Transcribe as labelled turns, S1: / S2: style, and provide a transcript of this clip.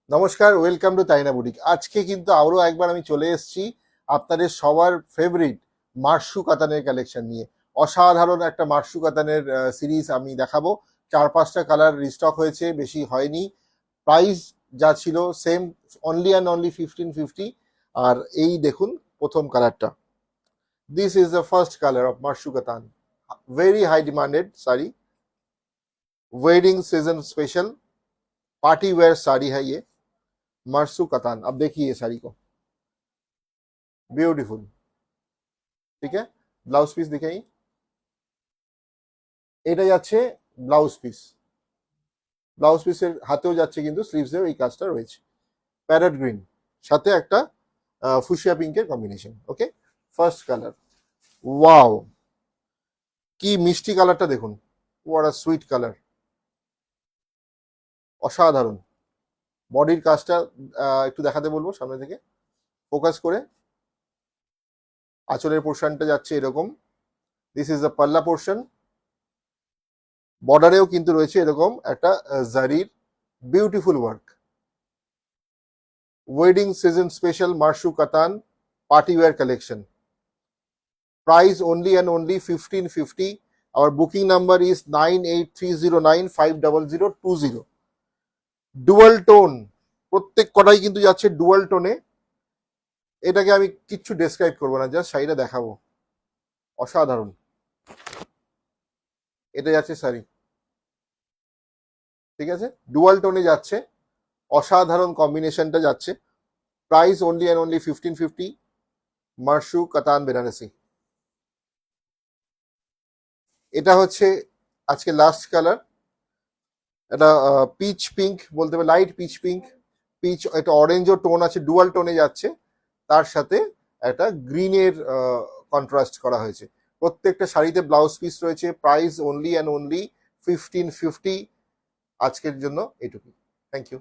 S1: নমস্কার, welcome to তাইনা boutique. আজকে কিন্তু আরও একবার আমি চলে এসেছি আপনাদের সবার ফেভারিট মার্শু কাতানের কালেকশন নিয়ে। অসাধারণ একটা মার্শু কাতানের সিরিজ আমি দেখাবো। 4-5টা কালার রিস্টক হয়েছে, বেশি হয়নি। প্রাইস যা ছিল সেম, অনলি অ্যান্ড অনলি 1550। আর এই দেখুন প্রথম কালারটা, this is the first colour of Marshu Katan. Very high demanded sari, wedding season special party wear sari है ये मरसू कतान। अब देखिए ये साड़ी को, ब्यूटीफुल। ठीक है, ব্লাউজ পিস দেখাই। এটা যাচ্ছে ব্লাউজ পিস, ব্লাউজ পিসের হাতেও যাচ্ছে, কিন্তু স্লিভসেও এই কাজটা রয়েছে। প্যারেট গ্রিন সাথে একটা ফুশিয়া পিঙ্কের কম্বিনেশন। ওকে, ফার্স্ট কালার। ওয়াও, কি মিষ্টি কালারটা দেখুন, হোয়াট আ সুইট কালার, অসাধারণ। বডির কাজটা একটু দেখাতে বলবো সামনে থেকে ফোকাস করে। আঁচলের পোর্শনটা যাচ্ছে এরকম, দিস ইজ দ্য পাল্লা পোর্শন। বর্ডারেও কিন্তু রয়েছে এরকম একটা জারির beautiful work. Wedding season special Marshu Katan party wear collection. Price only and only 1550. Our booking number is 9830950020. Dual tone, প্রত্যেক কটাই কিন্তু যাচ্ছে ডুয়াল টোনে। এটাকে আমি কিচ্ছু ডেসক্রাইব করবো না, জাস্ট শাড়িটা দেখাবো। অসাধারণ, এটা যাচ্ছে শাড়ি। ঠিক আছে, ডুয়াল টোনে যাচ্ছে, অসাধারণ কম্বিনেশনটা যাচ্ছে। Price only and only 1550. মার্শু কাতান বেনারসি। এটা হচ্ছে আজকে লাস্ট কালার, এটা পিচ পিঙ্ক বলতে হবে, লাইট পিচ পিঙ্ক। পিচ, এটা অরেঞ্জও টোন আছে, ডুয়াল টোনে যাচ্ছে, তার সাথে একটা গ্রিনের কন্ট্রাস্ট করা হয়েছে। প্রত্যেকটা শাড়িতে ব্লাউজ পিস রয়েছে। Price only and only 1550। আজকের জন্য এটুকু। Thank you.